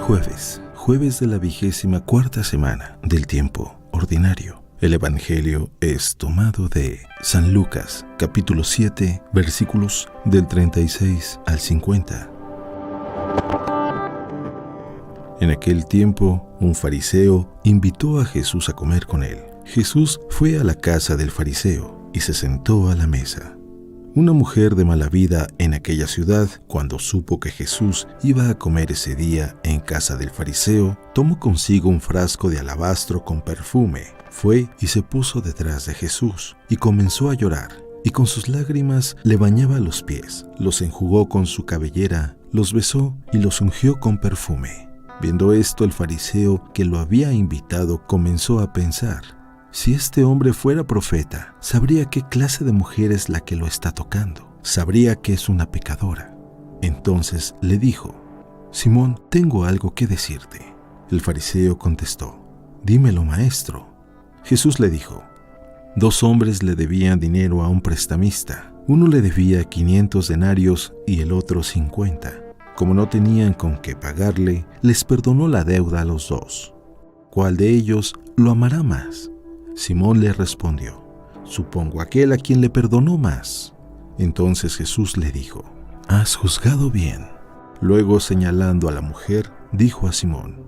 Jueves de la 24ª semana del tiempo ordinario. El Evangelio es tomado de San Lucas, capítulo 7, versículos del 36 al 50. En aquel tiempo, un fariseo invitó a Jesús a comer con él. Jesús fue a la casa del fariseo y se sentó a la mesa. Una mujer de mala vida en aquella ciudad, cuando supo que Jesús iba a comer ese día en casa del fariseo, tomó consigo un frasco de alabastro con perfume. Fue y se puso detrás de Jesús y comenzó a llorar, y con sus lágrimas le bañaba los pies, los enjugó con su cabellera, los besó y los ungió con perfume. Viendo esto, el fariseo que lo había invitado comenzó a pensar: si este hombre fuera profeta, sabría qué clase de mujer es la que lo está tocando. Sabría que es una pecadora. Entonces le dijo: Simón, tengo algo que decirte. El fariseo contestó: dímelo, maestro. Jesús le dijo: 2 hombres le debían dinero a un prestamista. Uno le debía 500 denarios y el otro 50. Como no tenían con qué pagarle, les perdonó la deuda a los 2. ¿Cuál de ellos lo amará más? Simón le respondió: supongo aquel a quien le perdonó más. Entonces Jesús le dijo: has juzgado bien. Luego, señalando a la mujer, dijo a Simón: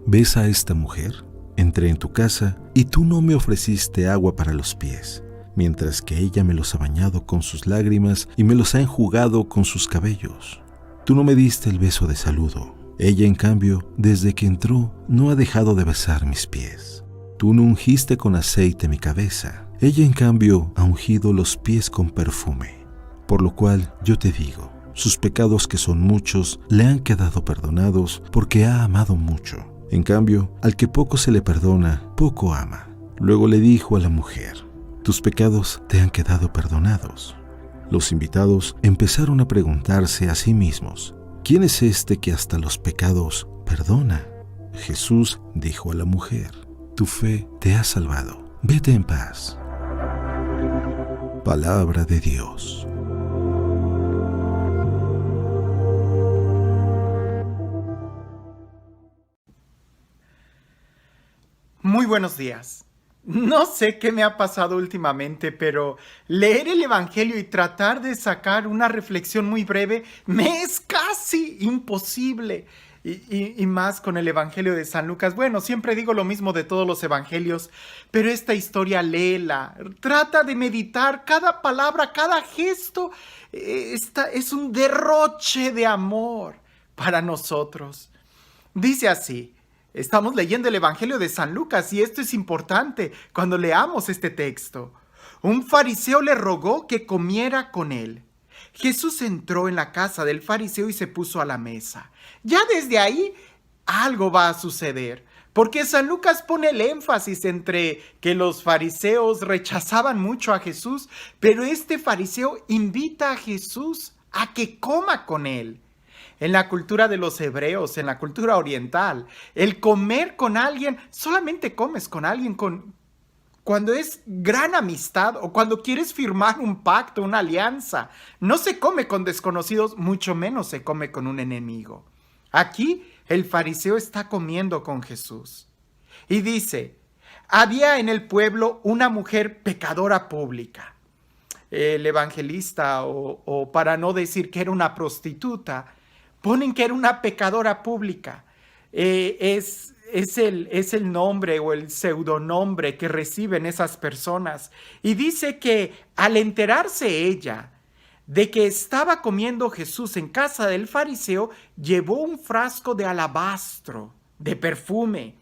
¿ves a esta mujer? Entré en tu casa y tú no me ofreciste agua para los pies, mientras que ella me los ha bañado con sus lágrimas y me los ha enjugado con sus cabellos. Tú no me diste el beso de saludo. Ella, en cambio, desde que entró, no ha dejado de besar mis pies. Tú no ungiste con aceite mi cabeza. Ella, en cambio, ha ungido los pies con perfume. Por lo cual yo te digo, sus pecados, que son muchos, le han quedado perdonados porque ha amado mucho. En cambio, al que poco se le perdona, poco ama. Luego le dijo a la mujer: tus pecados te han quedado perdonados. Los invitados empezaron a preguntarse a sí mismos: ¿quién es este que hasta los pecados perdona? Jesús dijo a la mujer: tu fe te ha salvado. Vete en paz. Palabra de Dios. Muy buenos días. No sé qué me ha pasado últimamente, pero leer el Evangelio y tratar de sacar una reflexión muy breve me es casi imposible. Y más con el Evangelio de San Lucas. Bueno, siempre digo lo mismo de todos los evangelios, pero esta historia léela, trata de meditar cada palabra, cada gesto. Es un derroche de amor para nosotros. Dice así: estamos leyendo el Evangelio de San Lucas y esto es importante cuando leamos este texto. Un fariseo le rogó que comiera con él. Jesús entró en la casa del fariseo y se puso a la mesa. Ya desde ahí algo va a suceder, porque San Lucas pone el énfasis entre que los fariseos rechazaban mucho a Jesús, pero este fariseo invita a Jesús a que coma con él. En la cultura de los hebreos, en la cultura oriental, el comer con alguien, solamente comes con alguien cuando es gran amistad o cuando quieres firmar un pacto, una alianza. No se come con desconocidos, mucho menos se come con un enemigo. Aquí el fariseo está comiendo con Jesús. Y dice: había en el pueblo una mujer pecadora pública. El evangelista, o para no decir que era una prostituta, ponen que era una pecadora pública. Es el nombre o el pseudonombre que reciben esas personas. Y dice que al enterarse ella de que estaba comiendo Jesús en casa del fariseo, llevó un frasco de alabastro, de perfume,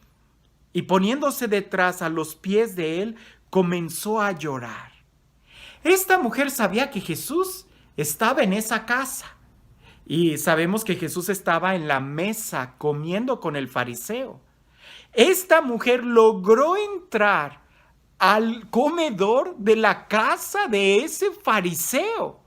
y poniéndose detrás a los pies de él, comenzó a llorar. Esta mujer sabía que Jesús estaba en esa casa. Y sabemos que Jesús estaba en la mesa comiendo con el fariseo. Esta mujer logró entrar al comedor de la casa de ese fariseo.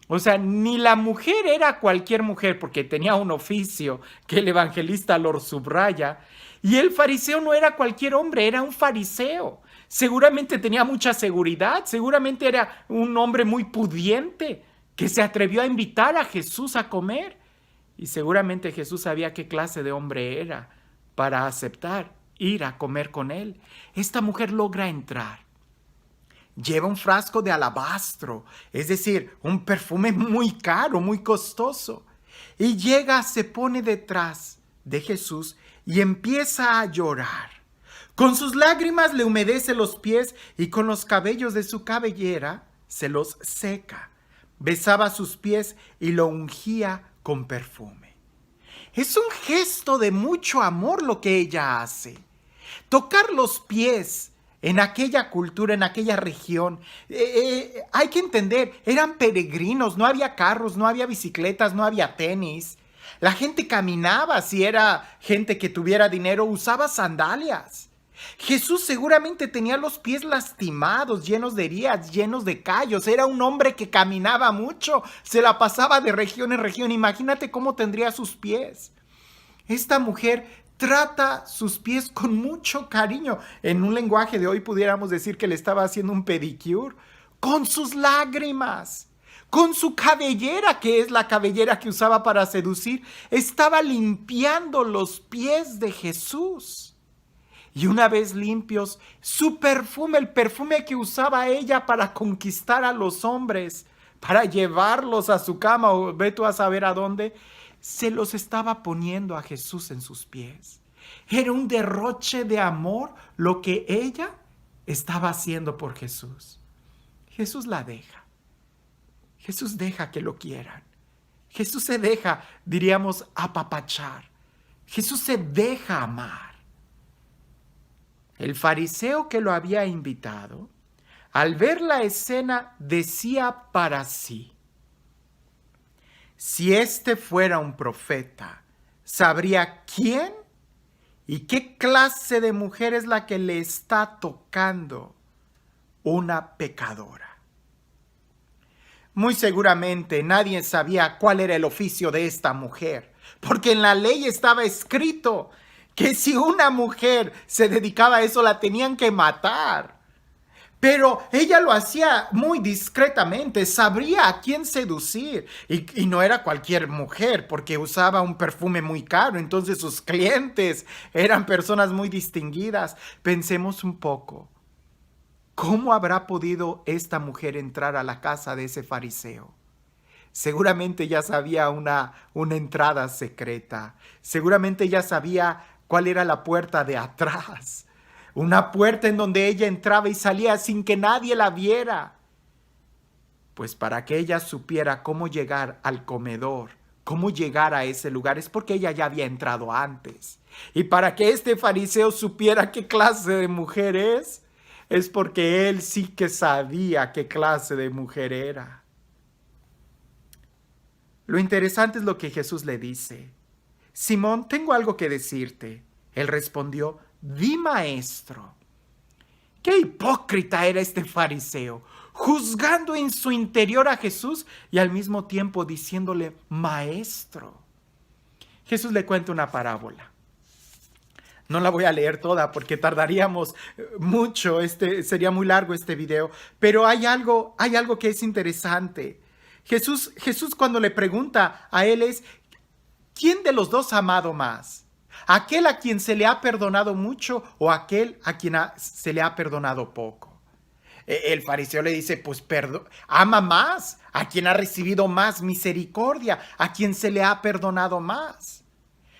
O sea, ni la mujer era cualquier mujer, porque tenía un oficio que el evangelista lo subraya. Y el fariseo no era cualquier hombre, era un fariseo. Seguramente tenía mucha seguridad, seguramente era un hombre muy pudiente que se atrevió a invitar a Jesús a comer. Y seguramente Jesús sabía qué clase de hombre era para aceptar ir a comer con él. Esta mujer logra entrar. Lleva un frasco de alabastro, es decir, un perfume muy caro, muy costoso. Y llega, se pone detrás de Jesús y empieza a llorar. Con sus lágrimas le humedece los pies y con los cabellos de su cabellera se los seca. Besaba sus pies y lo ungía con perfume. Es un gesto de mucho amor lo que ella hace. Tocar los pies en aquella cultura, en aquella región, hay que entender, eran peregrinos, no había carros, no había bicicletas, no había tenis. La gente caminaba, si era gente que tuviera dinero, usaba sandalias. Jesús seguramente tenía los pies lastimados, llenos de heridas, llenos de callos. Era un hombre que caminaba mucho, se la pasaba de región en región. Imagínate cómo tendría sus pies. Esta mujer trata sus pies con mucho cariño. En un lenguaje de hoy pudiéramos decir que le estaba haciendo un pedicure. Con sus lágrimas, con su cabellera, que es la cabellera que usaba para seducir, estaba limpiando los pies de Jesús. Y una vez limpios, su perfume, el perfume que usaba ella para conquistar a los hombres, para llevarlos a su cama o ve tú a saber a dónde, se los estaba poniendo a Jesús en sus pies. Era un derroche de amor lo que ella estaba haciendo por Jesús. Jesús la deja. Jesús deja que lo quieran. Jesús se deja, diríamos, apapachar. Jesús se deja amar. El fariseo que lo había invitado, al ver la escena, decía para sí: si este fuera un profeta, sabría quién y qué clase de mujer es la que le está tocando, una pecadora. Muy seguramente nadie sabía cuál era el oficio de esta mujer, porque en la ley estaba escrito que si una mujer se dedicaba a eso la tenían que matar. Pero ella lo hacía muy discretamente, sabría a quién seducir. Y no era cualquier mujer, porque usaba un perfume muy caro, entonces sus clientes eran personas muy distinguidas. Pensemos un poco, ¿cómo habrá podido esta mujer entrar a la casa de ese fariseo? Seguramente ya sabía una entrada secreta, seguramente ya sabía cuál era la puerta de atrás. Una puerta en donde ella entraba y salía sin que nadie la viera. Pues para que ella supiera cómo llegar al comedor, cómo llegar a ese lugar, es porque ella ya había entrado antes. Y para que este fariseo supiera qué clase de mujer es porque él sí que sabía qué clase de mujer era. Lo interesante es lo que Jesús le dice: Simón, tengo algo que decirte. Él respondió: di, maestro. Qué hipócrita era este fariseo, juzgando en su interior a Jesús y al mismo tiempo diciéndole maestro. Jesús le cuenta una parábola. No la voy a leer toda porque tardaríamos mucho, sería muy largo este video, pero hay algo que es interesante. Jesús cuando le pregunta a él es: ¿quién de los dos ha amado más? ¿Aquel a quien se le ha perdonado mucho o aquel a quien se le ha perdonado poco? El fariseo le dice: pues ama más a quien ha recibido más misericordia, a quien se le ha perdonado más.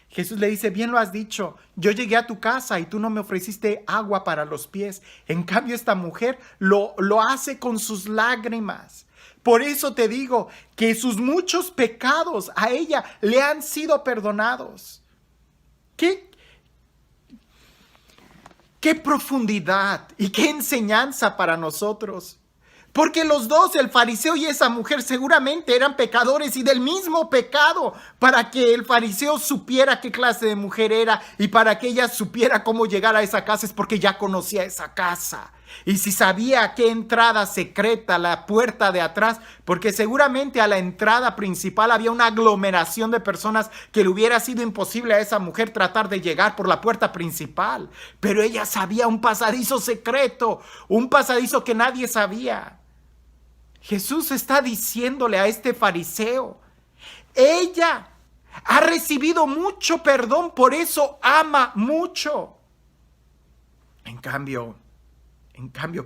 Jesús le dice: bien lo has dicho, yo llegué a tu casa y tú no me ofreciste agua para los pies. En cambio esta mujer lo hace con sus lágrimas. Por eso te digo que sus muchos pecados a ella le han sido perdonados. ¿Qué profundidad y qué enseñanza para nosotros? Porque los dos, el fariseo y esa mujer, seguramente eran pecadores y del mismo pecado. Para que el fariseo supiera qué clase de mujer era y para que ella supiera cómo llegar a esa casa es porque ya conocía esa casa. Y si sabía qué entrada secreta, la puerta de atrás, porque seguramente a la entrada principal había una aglomeración de personas que le hubiera sido imposible a esa mujer tratar de llegar por la puerta principal. Pero ella sabía un pasadizo secreto, un pasadizo que nadie sabía. Jesús está diciéndole a este fariseo: ella Ha recibido mucho perdón, por eso ama mucho. En cambio,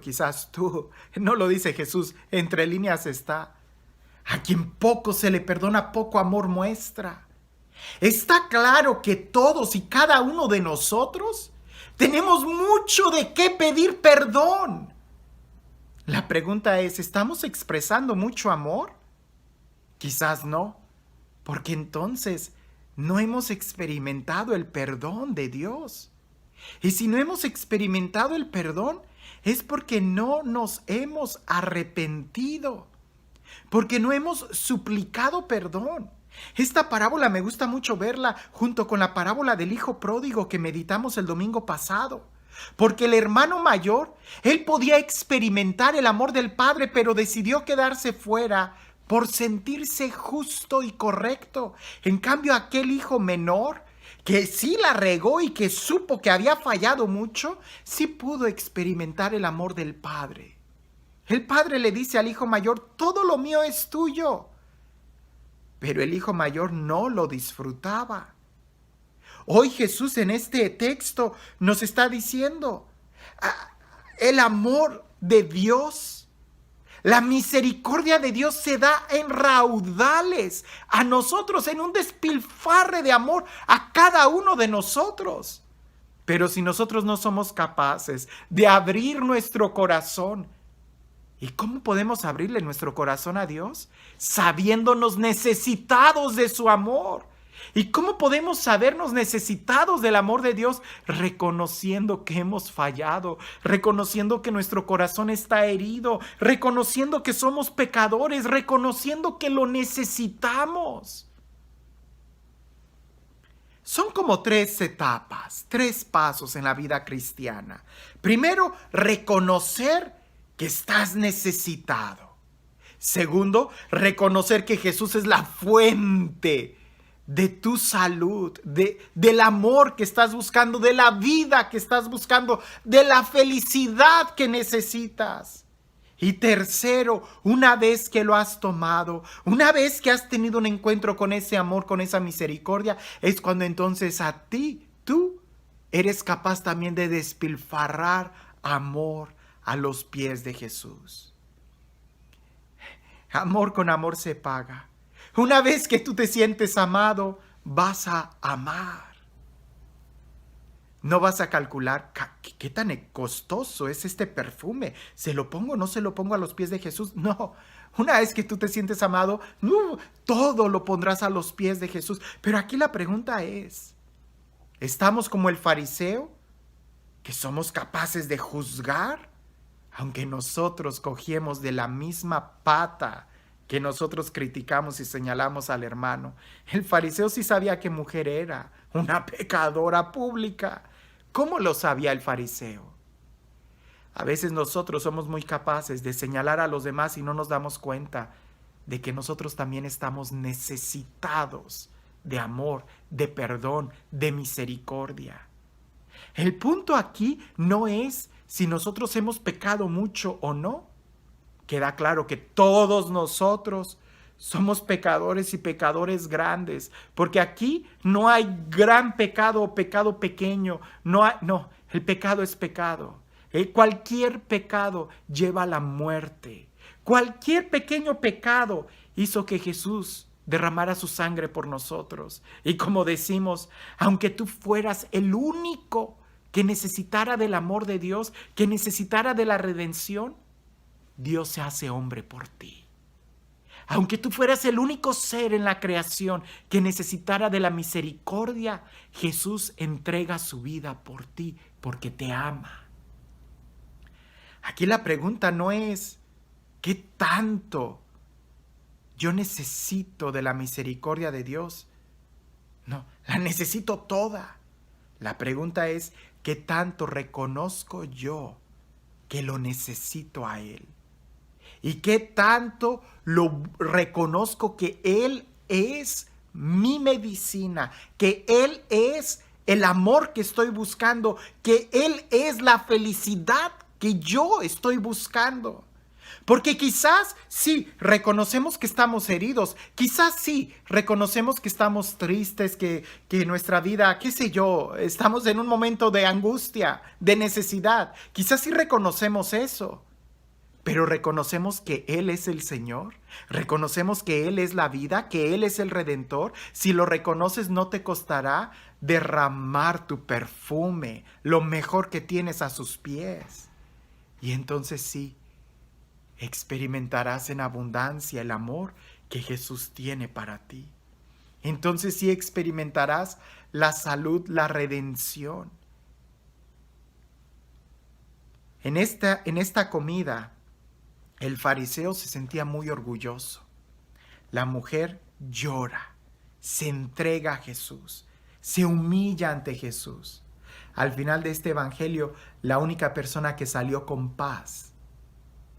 quizás tú, no lo dice Jesús, entre líneas está. A quien poco se le perdona, poco amor muestra. Está claro que todos y cada uno de nosotros tenemos mucho de qué pedir perdón. La pregunta es, ¿estamos expresando mucho amor? Quizás no, porque entonces no hemos experimentado el perdón de Dios. Y si no hemos experimentado el perdón, es porque no nos hemos arrepentido, porque no hemos suplicado perdón. Esta parábola me gusta mucho verla junto con la parábola del hijo pródigo que meditamos el domingo pasado. Porque el hermano mayor, él podía experimentar el amor del padre, pero decidió quedarse fuera por sentirse justo y correcto. En cambio, aquel hijo menor, que sí la regó y que supo que había fallado mucho, sí pudo experimentar el amor del padre. El padre le dice al hijo mayor, todo lo mío es tuyo. Pero el hijo mayor no lo disfrutaba. Hoy Jesús en este texto nos está diciendo, el amor de Dios, la misericordia de Dios se da en raudales a nosotros, en un despilfarre de amor a cada uno de nosotros. Pero si nosotros no somos capaces de abrir nuestro corazón, ¿y cómo podemos abrirle nuestro corazón a Dios? Sabiéndonos necesitados de su amor. ¿Y cómo podemos sabernos necesitados del amor de Dios? Reconociendo que hemos fallado, reconociendo que nuestro corazón está herido, reconociendo que somos pecadores, reconociendo que lo necesitamos. Son como 3 etapas, 3 pasos en la vida cristiana. Primero, reconocer que estás necesitado. Segundo, reconocer que Jesús es la fuente de tu salud, del amor que estás buscando, de la vida que estás buscando, de la felicidad que necesitas. Y tercero, una vez que lo has tomado, una vez que has tenido un encuentro con ese amor, con esa misericordia, es cuando entonces tú eres capaz también de despilfarrar amor a los pies de Jesús. Amor con amor se paga. Una vez que tú te sientes amado, vas a amar. No vas a calcular qué tan costoso es este perfume. ¿Se lo pongo o no se lo pongo a los pies de Jesús? No. Una vez que tú te sientes amado, todo lo pondrás a los pies de Jesús. Pero aquí la pregunta es, ¿estamos como el fariseo? ¿Que somos capaces de juzgar? Aunque nosotros cogiemos de la misma pata que nosotros criticamos y señalamos al hermano. El fariseo sí sabía qué mujer era, una pecadora pública. ¿Cómo lo sabía el fariseo? A veces nosotros somos muy capaces de señalar a los demás y no nos damos cuenta de que nosotros también estamos necesitados de amor, de perdón, de misericordia. El punto aquí no es si nosotros hemos pecado mucho o no. Queda claro que todos nosotros somos pecadores y pecadores grandes, porque aquí no hay gran pecado o pecado pequeño. No, el pecado es pecado. Cualquier pecado lleva a la muerte. Cualquier pequeño pecado hizo que Jesús derramara su sangre por nosotros. Y como decimos, aunque tú fueras el único que necesitara del amor de Dios, que necesitara de la redención, Dios se hace hombre por ti. Aunque tú fueras el único ser en la creación que necesitara de la misericordia, Jesús entrega su vida por ti porque te ama. Aquí la pregunta no es ¿qué tanto yo necesito de la misericordia de Dios? No, la necesito toda. La pregunta es ¿qué tanto reconozco yo que lo necesito a Él? ¿Y qué tanto lo reconozco que Él es mi medicina, que Él es el amor que estoy buscando, que Él es la felicidad que yo estoy buscando? Porque quizás sí, reconocemos que estamos heridos, quizás sí, reconocemos que estamos tristes, que nuestra vida, qué sé yo, estamos en un momento de angustia, de necesidad, quizás sí reconocemos eso, pero reconocemos que Él es el Señor, reconocemos que Él es la vida, que Él es el Redentor. Si lo reconoces, no te costará derramar tu perfume, lo mejor que tienes a sus pies. Y entonces sí, experimentarás en abundancia el amor que Jesús tiene para ti. Entonces sí experimentarás la salud, la redención. En esta comida, el fariseo se sentía muy orgulloso. La mujer llora, se entrega a Jesús, se humilla ante Jesús. Al final de este evangelio, la única persona que salió con paz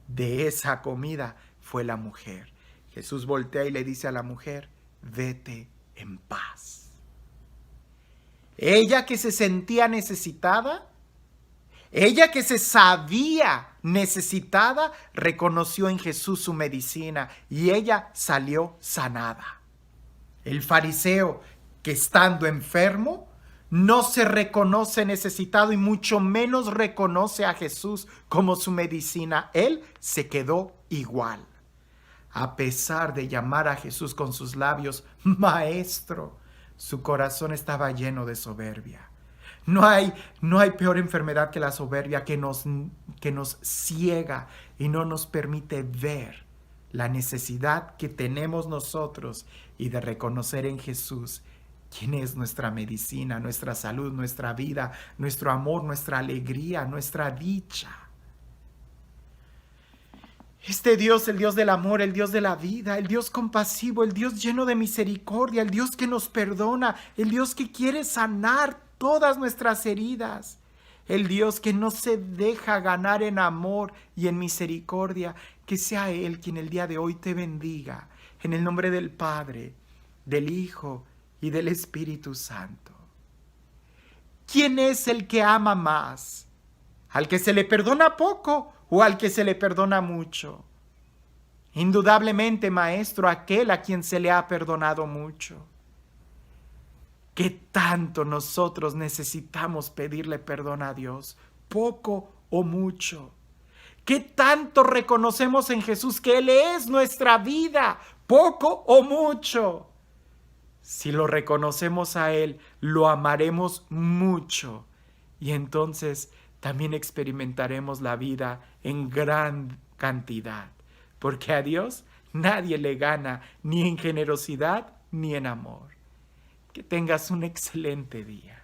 de esa comida fue la mujer. Jesús voltea y le dice a la mujer, vete en paz. Ella que se sentía necesitada, ella que se sabía necesitada, reconoció en Jesús su medicina y ella salió sanada. El fariseo que estando enfermo no se reconoce necesitado y mucho menos reconoce a Jesús como su medicina. Él se quedó igual. A pesar de llamar a Jesús con sus labios, Maestro, su corazón estaba lleno de soberbia. No hay peor enfermedad que la soberbia que nos ciega y no nos permite ver la necesidad que tenemos nosotros y de reconocer en Jesús quién es nuestra medicina, nuestra salud, nuestra vida, nuestro amor, nuestra alegría, nuestra dicha. Este Dios, el Dios del amor, el Dios de la vida, el Dios compasivo, el Dios lleno de misericordia, el Dios que nos perdona, el Dios que quiere sanar todas nuestras heridas, el Dios que no se deja ganar en amor y en misericordia, que sea Él quien el día de hoy te bendiga, en el nombre del Padre, del Hijo y del Espíritu Santo. ¿Quién es el que ama más? ¿Al que se le perdona poco o al que se le perdona mucho? Indudablemente, Maestro, aquel a quien se le ha perdonado mucho. ¿Qué tanto nosotros necesitamos pedirle perdón a Dios? ¿Poco o mucho? ¿Qué tanto reconocemos en Jesús que Él es nuestra vida? ¿Poco o mucho? Si lo reconocemos a Él, lo amaremos mucho y entonces también experimentaremos la vida en gran cantidad, porque a Dios nadie le gana ni en generosidad ni en amor. Que tengas un excelente día.